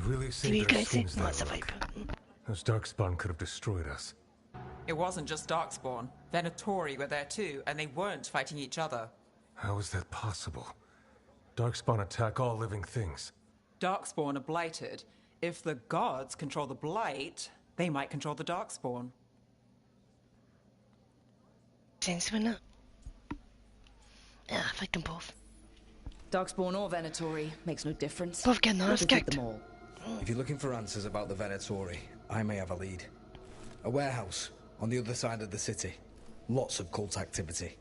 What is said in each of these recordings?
really saved our skins that look. Those Darkspawn could have destroyed us. It wasn't just Darkspawn. Venatori were there too, and they weren't fighting each other. How is that possible? Darkspawn attack all living things. Darkspawn are blighted. If the gods control the blight, they might control the Darkspawn. Sense we're not. Yeah, fight them both. Darkspawn or Venatori makes no difference. Both getting ass kicked. Them all. If you're looking for answers about the Venatori, I may have a lead. A warehouse on the other side of the city. Lots of cult activity.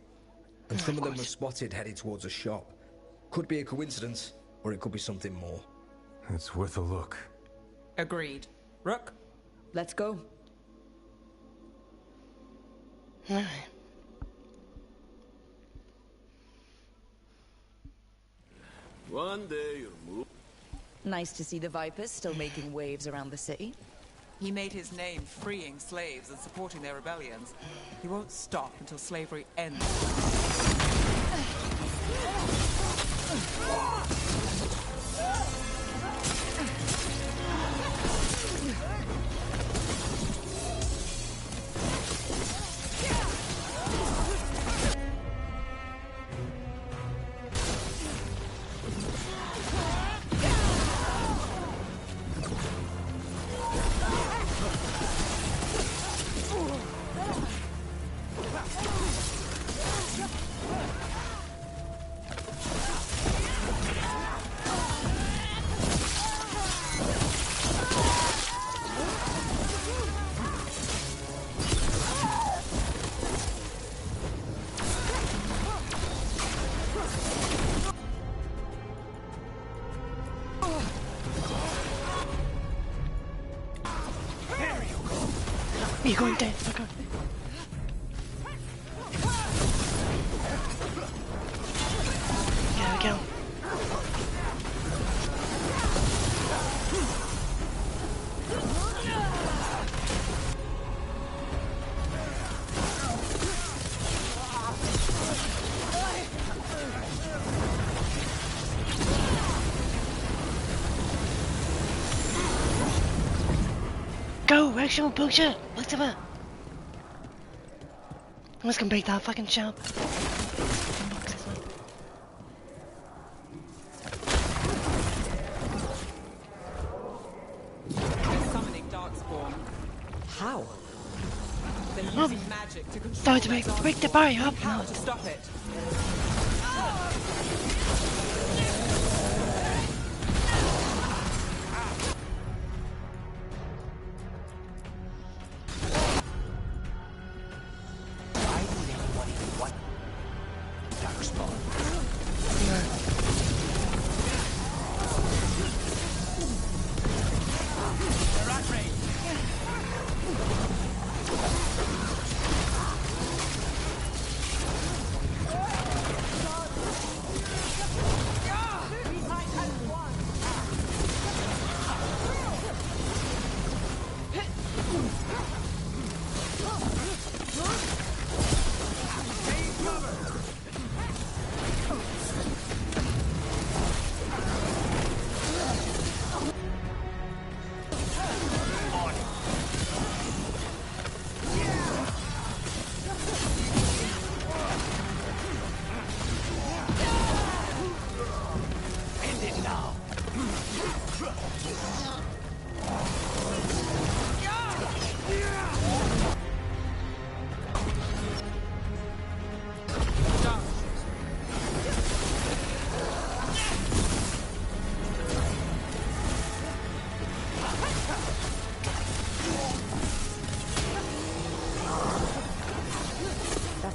And some of them were spotted headed towards a shop. Could be a coincidence, or it could be something more. It's worth a look. Agreed. Rook? Let's go. Alright. One day you'll move. Nice to see the Vipers still making waves around the city. He made his name freeing slaves and supporting their rebellions. He won't stop until slavery ends. You're going down, fucker. There we go. Go, actual bullshit! What's it? I was gonna break that fucking shop. They're summoning Darkspawn. How? They're using magic to control Start to break the barrier up How now. to stop it?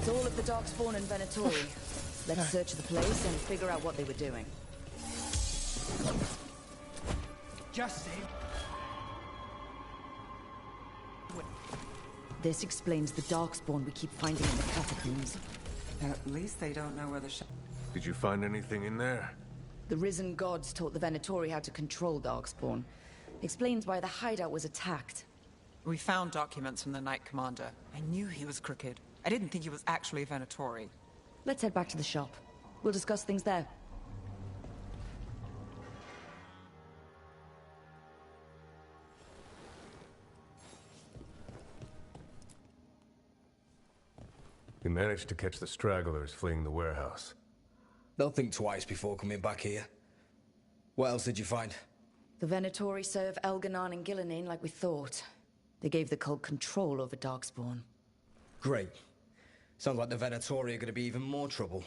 That's all of the Darkspawn and Venatori. Let's search the place and figure out what they were doing. Just say. This explains the Darkspawn we keep finding in the catacombs. At least they don't know where the Did you find anything in there? The risen gods taught the Venatori how to control Darkspawn. Explains why the hideout was attacked. We found documents from the Knight Commander. I knew he was crooked. I didn't think he was actually Venatori. Let's head back to the shop. We'll discuss things there. We managed to catch the stragglers fleeing the warehouse. They'll think twice before coming back here. What else did you find? The Venatori serve Elganon and Gillenane like we thought. They gave the cult control over Darkspawn. Great. Sounds like the Venatori are going to be even more trouble.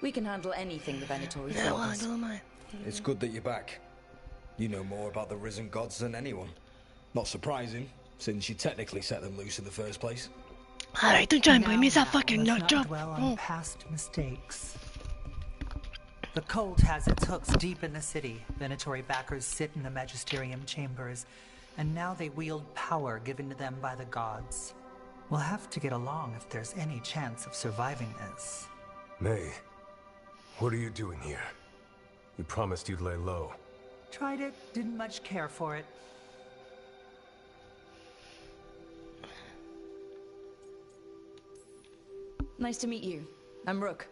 We can handle anything the Venatori Yeah, throw well, us. I don't mind. It's good that you're back. You know more about the risen gods than anyone. Not surprising, since you technically set them loose in the first place. Alright, don't try and blame me, it's that Now, fucking nut let's job. not dwell on Oh. past mistakes. The cult has its hooks deep in the city. Venatori backers sit in the magisterium chambers, and now they wield power given to them by the gods. We'll have to get along if there's any chance of surviving this. May, what are you doing here? You promised you'd lay low. Tried it, didn't much care for it. Nice to meet you. I'm Rook.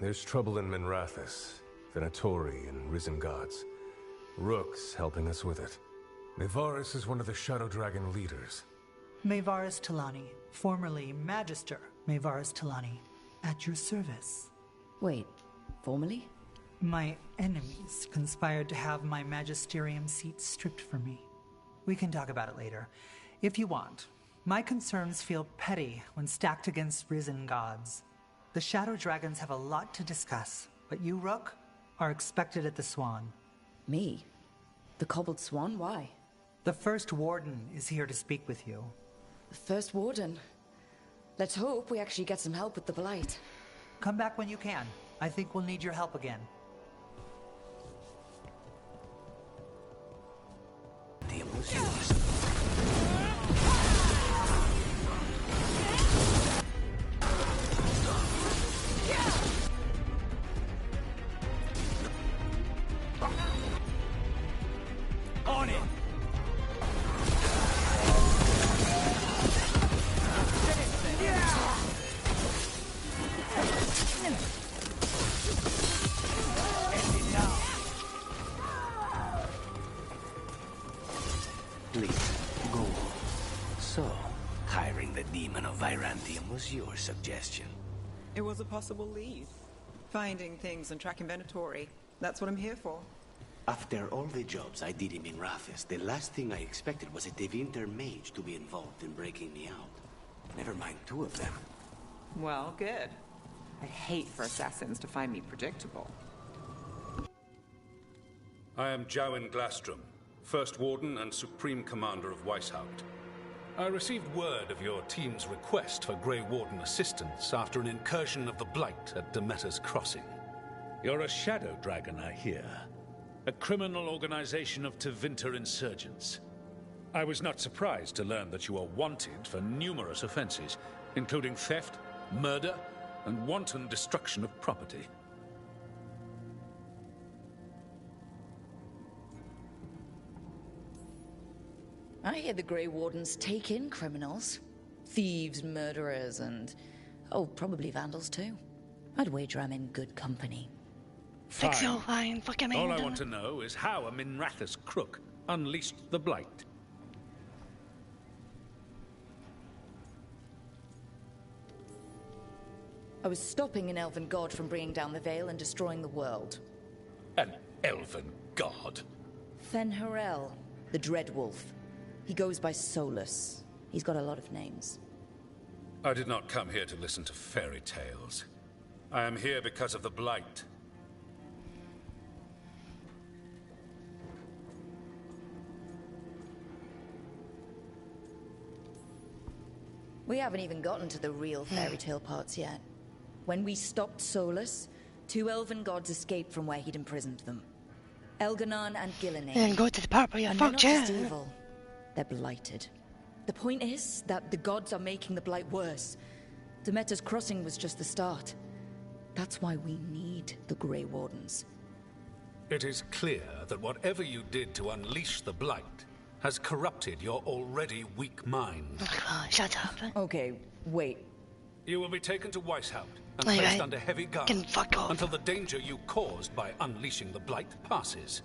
There's trouble in Minrathous, Venatori and risen gods. Rook's helping us with it. Nevaris is one of the Shadow Dragon leaders. Maevaris Talani, formerly Magister Maevaris Talani, at your service. Wait, formally? My enemies conspired to have my magisterium seat stripped from me. We can talk about it later, if you want. My concerns feel petty when stacked against risen gods. The Shadow Dragons have a lot to discuss, but you, Rook, are expected at the Swan. Me? The Cobbled Swan? Why? The first warden is here to speak with you. The first warden. Let's hope we actually get some help with the Blight. Come back when you can. I think we'll need your help again. On it! Please, go on. So, hiring the demon of Virantium was your suggestion. It was a possible lead. Finding things and tracking Venatori. That's what I'm here for. After all the jobs I did in Minrathous, the last thing I expected was a Devinter mage to be involved in breaking me out. Never mind two of them. Well, good. I'd hate for assassins to find me predictable. I am Jowen Glastrom, First Warden and Supreme Commander of Weishaupt. I received word of your team's request for Grey Warden assistance after an incursion of the Blight at Demeter's Crossing. You're a Shadow Dragon, I hear. A criminal organization of Tevinter insurgents. I was not surprised to learn that you are wanted for numerous offenses, including theft, murder, and wanton destruction of property. I hear the Grey Wardens take in criminals. Thieves, murderers, and... oh, probably vandals too. I'd wager I'm in good company. Fix your fine fucking All I want to know is how a Minrathous crook unleashed the Blight. I was stopping an elven god from bringing down the Veil and destroying the world. An elven god? Fen'Harel, the Dreadwolf. He goes by Solus. He's got a lot of names. I did not come here to listen to fairy tales. I am here because of the Blight. We haven't even gotten to the real fairy tale parts yet. When we stopped Solus, two elven gods escaped from where he'd imprisoned them. Elganon and Gillenane. And go to the part where you And they're fucked, not yeah. just evil. They're blighted. The point is that the gods are making the Blight worse. Demeter's Crossing was just the start. That's why we need the Grey Wardens. It is clear that whatever you did to unleash the Blight, has corrupted your already weak mind. Oh God, shut up. Okay, wait. You will be taken to Weishaupt and Wait, placed wait. under heavy guard Can fuck off. until the danger you caused by unleashing the Blight passes.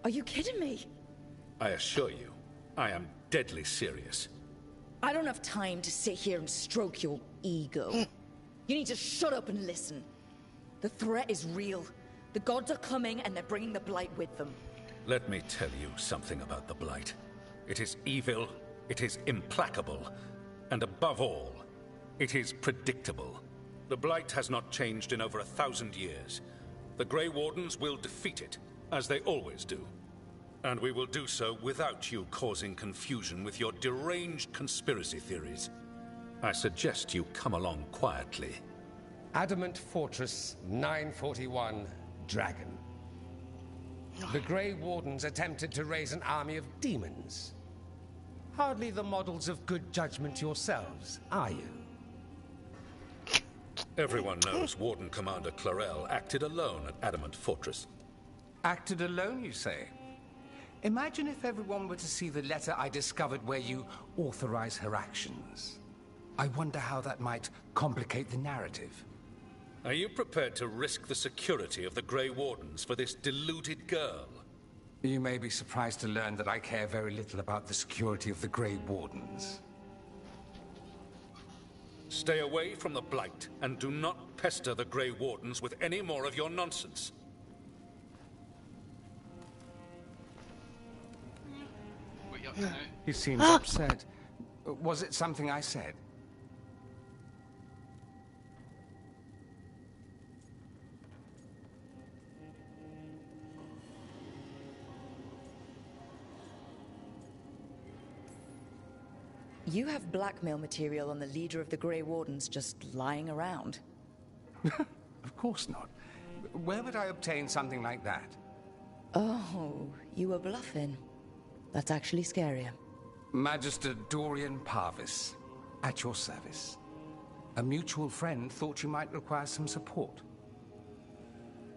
Are you kidding me? I assure you, I am deadly serious. I don't have time to sit here and stroke your ego. You need to shut up and listen. The threat is real. The gods are coming and they're bringing the Blight with them. Let me tell you something about the Blight. It is evil, it is implacable, and above all, it is predictable. The Blight has not changed in over 1,000 years. The Grey Wardens will defeat it, as they always do. And we will do so without you causing confusion with your deranged conspiracy theories. I suggest you come along quietly. Adamant Fortress 941 Dragon. The Grey Wardens attempted to raise an army of demons. Hardly the models of good judgment yourselves, are you? Everyone knows Warden Commander Clarel acted alone at Adamant Fortress. Acted alone, you say? Imagine if everyone were to see the letter I discovered where you authorize her actions. I wonder how that might complicate the narrative. Are you prepared to risk the security of the Grey Wardens for this deluded girl? You may be surprised to learn that I care very little about the security of the Grey Wardens. Stay away from the Blight, and do not pester the Grey Wardens with any more of your nonsense. He seems upset. Was it something I said? You have blackmail material on the leader of the Grey Wardens just lying around. Of course not. Where would I obtain something like that? Oh, you were bluffing. That's actually scarier. Magister Dorian Parvis, at your service. A mutual friend thought you might require some support.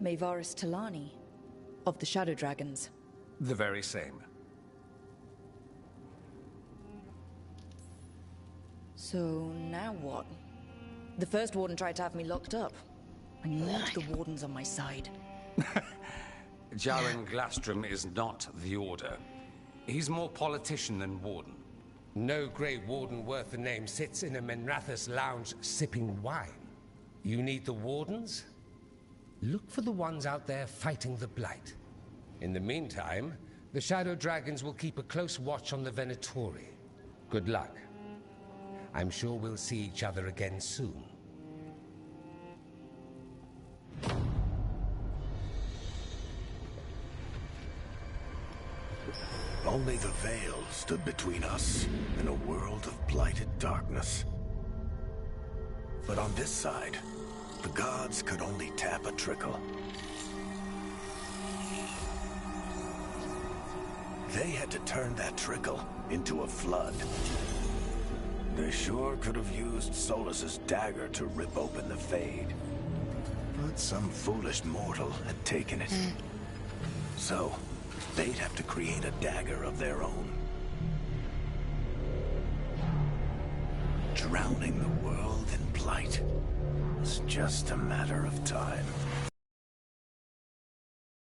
Maevaris Talani, of the Shadow Dragons. The very same. So now what? The first warden tried to have me locked up. I need the wardens on my side. Jaren Glastrom is not the Order. He's more politician than warden. No Grey Warden worth the name sits in a Minrathous lounge sipping wine. You need the Wardens? Look for the ones out there fighting the Blight. In the meantime, the Shadow Dragons will keep a close watch on the Venatori. Good luck. I'm sure we'll see each other again soon. Only the veil stood between us and a world of blighted darkness. But on this side, the gods could only tap a trickle. They had to turn that trickle into a flood. They sure could have used Solus's dagger to rip open the Fade. But some foolish mortal had taken it. So, they'd have to create a dagger of their own. Drowning the world in blight was just a matter of time.